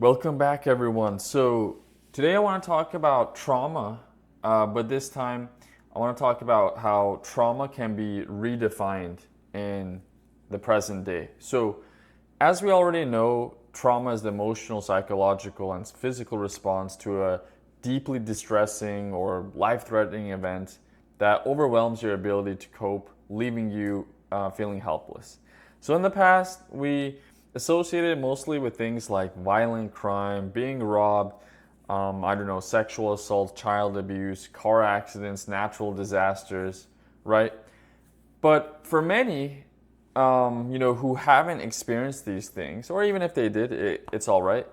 Welcome back, everyone. So, today I want to talk about trauma, but this time I want to talk about how trauma can be redefined in the present day. So, as we already know, trauma is the emotional, psychological, and physical response to a deeply distressing or life threatening event that overwhelms your ability to cope, leaving you feeling helpless. So, in the past, we associated mostly with things like violent crime, being robbed, I don't know, sexual assault, child abuse, car accidents, natural disasters, right? But for many, who haven't experienced these things, or even if they did, it's all right.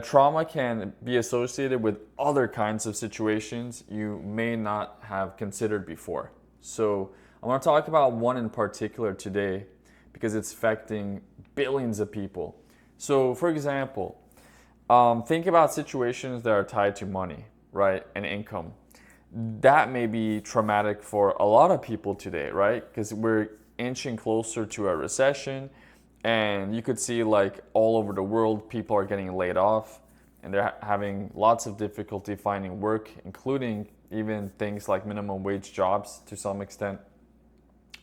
Trauma can be associated with other kinds of situations you may not have considered before. So I want to talk about one in particular today because it's affecting billions of people. So, for example, think about situations that are tied to money, right, and income. That may be traumatic for a lot of people today, right? Because we're inching closer to a recession, and you could see like all over the world, people are getting laid off, and they're having lots of difficulty finding work, including even things like minimum wage jobs to some extent.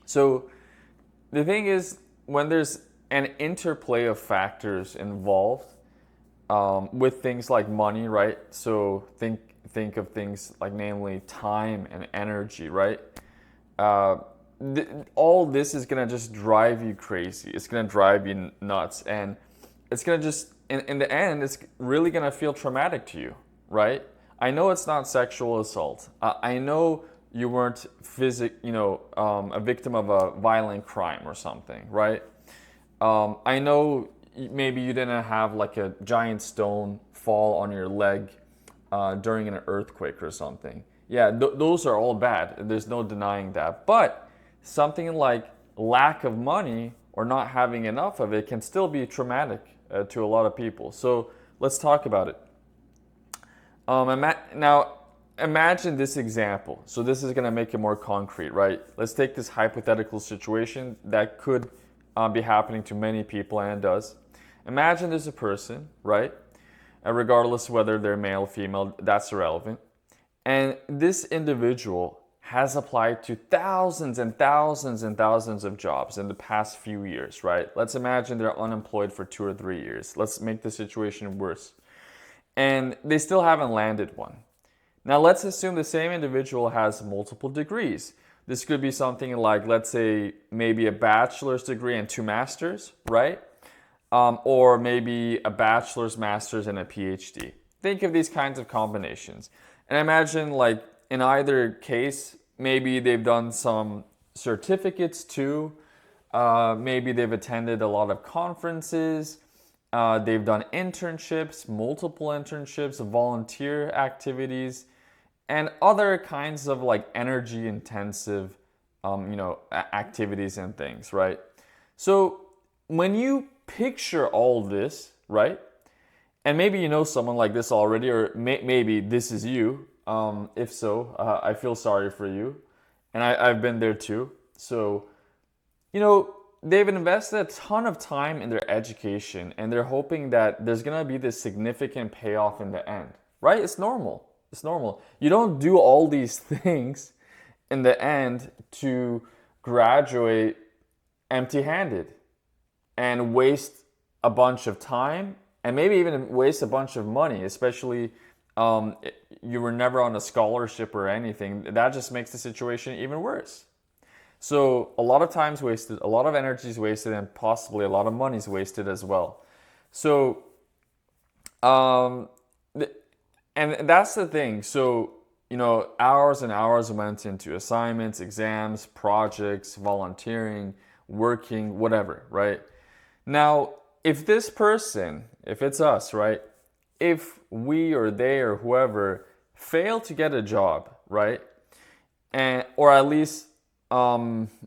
So the thing is, when there's an interplay of factors involved with things like money, right? So think of things like namely time and energy, right? Uh, all this is gonna just drive you crazy. It's gonna drive you nuts, and it's gonna just in the end, it's really gonna feel traumatic to you, right? I know it's not sexual assault. I know you weren't a victim of a violent crime or something, right? I know maybe you didn't have like a giant stone fall on your leg during an earthquake or something. Yeah, those are all bad. There's no denying that. But something like lack of money or not having enough of it can still be traumatic to a lot of people. So let's talk about it. Now, imagine this example. So this is going to make it more concrete, right? Let's take this hypothetical situation that could be happening to many people, and it does. Imagine there's a person, right? Regardless whether they're male or female, that's irrelevant. And this individual has applied to thousands and thousands and thousands of jobs in the past few years, right? Let's imagine they're unemployed for 2 or 3 years. Let's make the situation worse. And they still haven't landed one. Now, let's assume the same individual has multiple degrees. This could be something like, let's say, maybe a bachelor's degree and 2 masters, right? Or maybe a bachelor's, master's, and a PhD. Think of these kinds of combinations. And imagine, like, in either case, maybe they've done some certificates too. Maybe they've attended a lot of conferences. They've done internships, multiple internships, volunteer activities, and other kinds of like energy intensive, activities and things, right? So when you picture all this, right? And maybe you know someone like this already, or maybe this is you. If so, I feel sorry for you. And I've been there too. So, they've invested a ton of time in their education, and they're hoping that there's going to be this significant payoff in the end, right? It's normal. It's normal. You don't do all these things in the end to graduate empty-handed and waste a bunch of time and maybe even waste a bunch of money, especially you were never on a scholarship or anything. That just makes the situation even worse. So a lot of time's wasted, a lot of energy is wasted, and possibly a lot of money is wasted as well. So, and that's the thing. So, hours and hours went into assignments, exams, projects, volunteering, working, whatever, right? Now, if this person, if it's us, right? If we or they or whoever fail to get a job, right? Or at least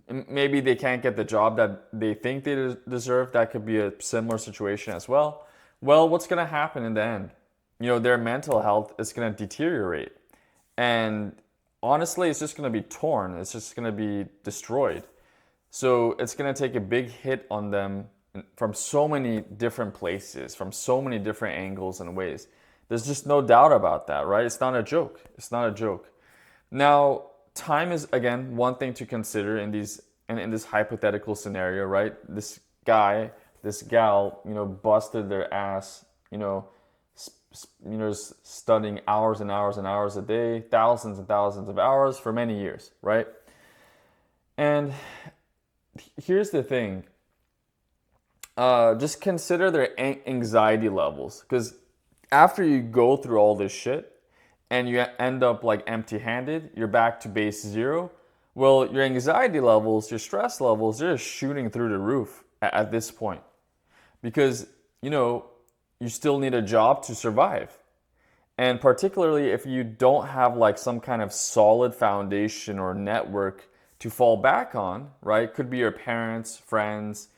maybe they can't get the job that they think they deserve. That could be a similar situation as well. Well, what's going to happen in the end? Their mental health is going to deteriorate. And honestly, it's just going to be torn. It's just going to be destroyed. So it's going to take a big hit on them from so many different places, from so many different angles and ways. There's just no doubt about that, right? It's not a joke. It's not a joke. Now, time is again one thing to consider in this hypothetical scenario, right? This guy, this gal, busted their ass, studying hours and hours and hours a day, thousands and thousands of hours for many years, right? And here's the thing. Just consider their anxiety levels, because after you go through all this shit and you end up like empty-handed, you're back to base zero. Well, your anxiety levels, your stress levels, they're just shooting through the roof at this point, because you still need a job to survive. And particularly if you don't have like some kind of solid foundation or network to fall back on, right? Could be your parents, friends,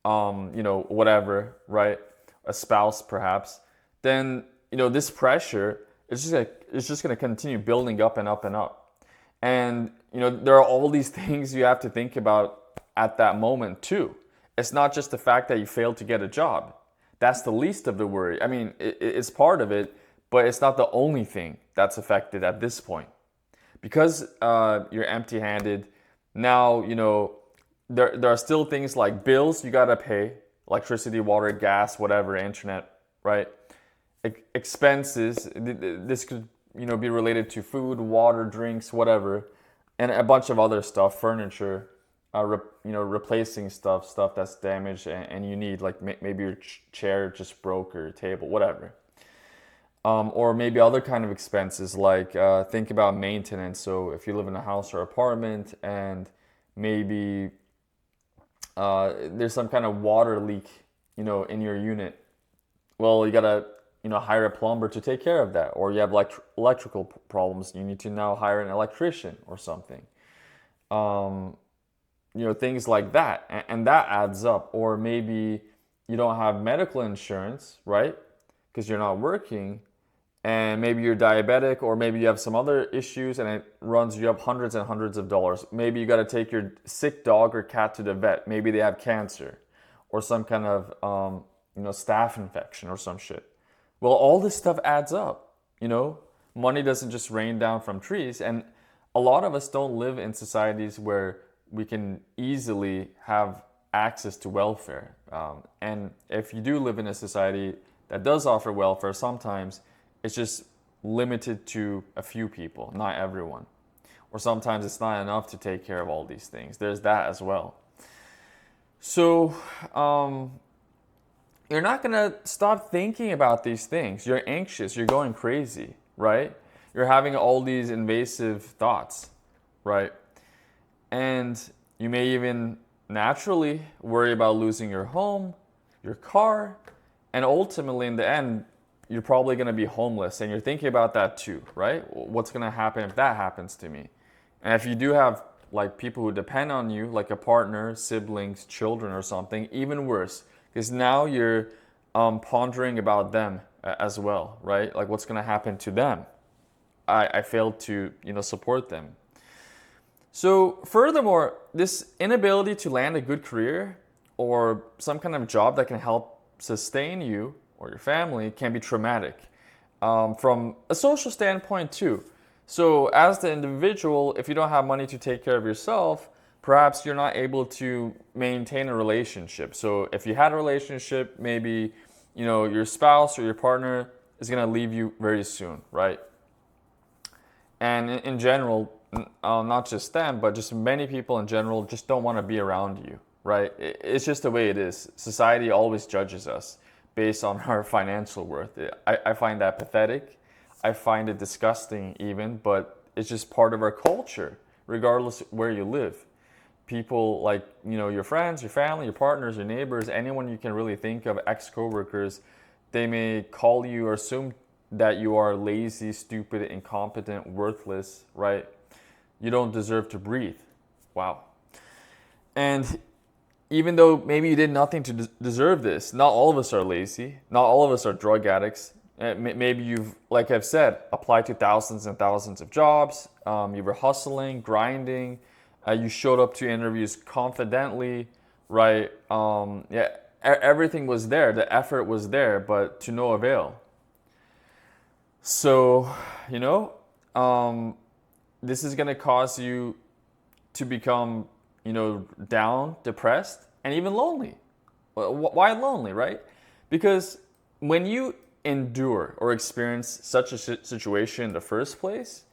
whatever, right? A spouse perhaps. Then, this pressure is just going to continue building up and up and up. And, there are all these things you have to think about at that moment too. It's not just the fact that you failed to get a job. That's the least of the worry. I mean, it's part of it, but it's not the only thing that's affected at this point. Because you're empty-handed, now, there are still things like bills you gotta pay, electricity, water, gas, whatever, internet, right? Expenses, this could, be related to food, water, drinks, whatever, and a bunch of other stuff, furniture, replacing stuff that's damaged and you need, like maybe your chair just broke or your table, whatever. Or maybe other kind of expenses, like think about maintenance. So if you live in a house or apartment and maybe there's some kind of water leak, in your unit, well, you gotta, hire a plumber to take care of that. Or you have electrical problems, you need to now hire an electrician or something. Things like that, and that adds up. Or maybe you don't have medical insurance, right? Because you're not working, and maybe you're diabetic, or maybe you have some other issues and it runs you up hundreds and hundreds of dollars. Maybe you got to take your sick dog or cat to the vet. Maybe they have cancer or some kind of staph infection or some shit. Well, all this stuff adds up. Money doesn't just rain down from trees, and a lot of us don't live in societies where we can easily have access to welfare. And if you do live in a society that does offer welfare, sometimes it's just limited to a few people, not everyone. Or sometimes it's not enough to take care of all these things. There's that as well. So you're not going to stop thinking about these things. You're anxious. You're going crazy, right? You're having all these invasive thoughts, right? And you may even naturally worry about losing your home, your car, and ultimately in the end, you're probably going to be homeless, and you're thinking about that too, right? What's going to happen if that happens to me? And if you do have like people who depend on you, like a partner, siblings, children or something, even worse, because now you're pondering about them as well, right? Like what's going to happen to them? I failed to, support them. So furthermore, this inability to land a good career or some kind of job that can help sustain you or your family can be traumatic from a social standpoint too. So as the individual, if you don't have money to take care of yourself, perhaps you're not able to maintain a relationship. So if you had a relationship, maybe your spouse or your partner is going to leave you very soon, right? And in general, not just them, but just many people in general just don't want to be around you, right? It's just the way it is. Society always judges us based on our financial worth. I find that pathetic. I find it disgusting even, but it's just part of our culture, regardless where you live. People like, your friends, your family, your partners, your neighbors, anyone you can really think of, ex-coworkers, they may call you or assume that you are lazy, stupid, incompetent, worthless, right? You don't deserve to breathe. Wow. And even though maybe you did nothing to deserve this, not all of us are lazy. Not all of us are drug addicts. Maybe you've, like I've said, applied to thousands and thousands of jobs. You were hustling, grinding. You showed up to interviews confidently, right? everything was there, the effort was there, but to no avail. So, you know, this is going to cause you to become, down, depressed, and even lonely. Why lonely, right? Because when you endure or experience such a situation in the first place,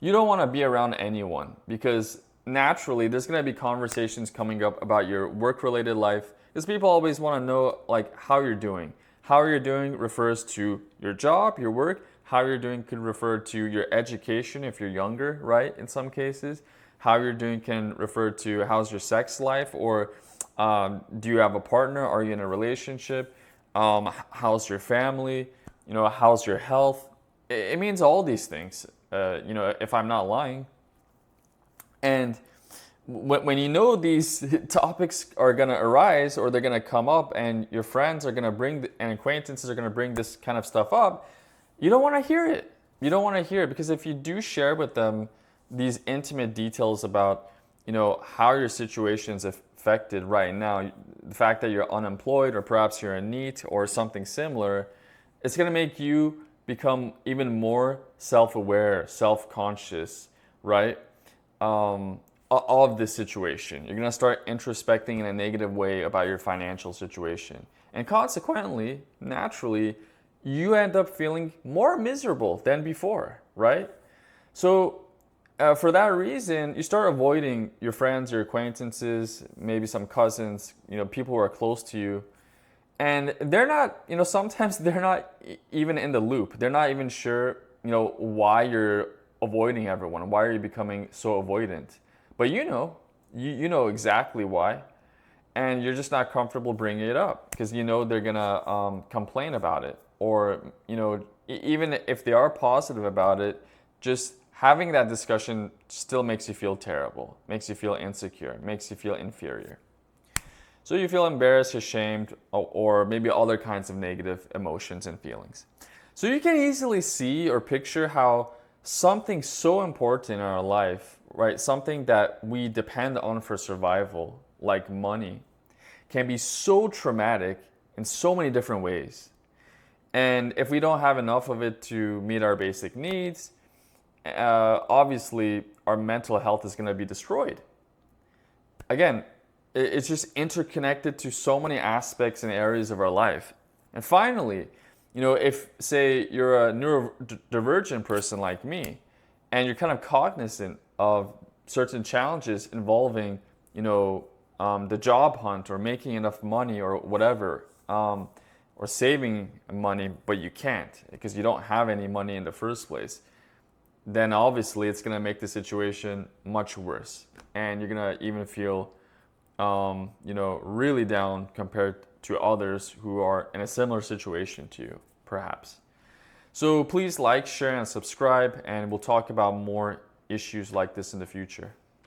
you don't want to be around anyone, because naturally there's going to be conversations coming up about your work-related life, because people always want to know like how you're doing. How you're doing refers to your job, your work. How you're doing could refer to your education if you're younger, right? In some cases, how you're doing can refer to how's your sex life, or do you have a partner? Are you in a relationship? How's your family? How's your health? It means all these things, if I'm not lying. And when you know these topics are going to arise, or they're going to come up, and your friends are going to and acquaintances are going to bring this kind of stuff up, you don't want to hear it. You don't want to hear it, because if you do share with them these intimate details about, how your situation is affected right now, the fact that you're unemployed, or perhaps you're in NEET or something similar, it's going to make you become even more self-aware, self-conscious, right? Of this situation. You're going to start introspecting in a negative way about your financial situation. And consequently, naturally, you end up feeling more miserable than before, right? So for that reason, you start avoiding your friends, your acquaintances, maybe some cousins, people who are close to you. And they're not, sometimes they're not even in the loop. They're not even sure, why you're avoiding everyone. Why are you becoming so avoidant? But you know exactly why. And you're just not comfortable bringing it up, because they're gonna complain about it. Or, even if they are positive about it, just having that discussion still makes you feel terrible, makes you feel insecure, makes you feel inferior. So you feel embarrassed, ashamed, or maybe other kinds of negative emotions and feelings. So you can easily see or picture how something so important in our life, right, something that we depend on for survival, like money, can be so traumatic in so many different ways. And if we don't have enough of it to meet our basic needs, obviously our mental health is going to be destroyed. Again, it's just interconnected to so many aspects and areas of our life. And finally, if, say, you're a neurodivergent person like me, and you're kind of cognizant of certain challenges involving, the job hunt, or making enough money, or whatever, or saving money, but you can't because you don't have any money in the first place, then obviously it's going to make the situation much worse. And you're going to even feel, really down compared to others who are in a similar situation to you, perhaps. So please like, share, and subscribe, and we'll talk about more issues like this in the future.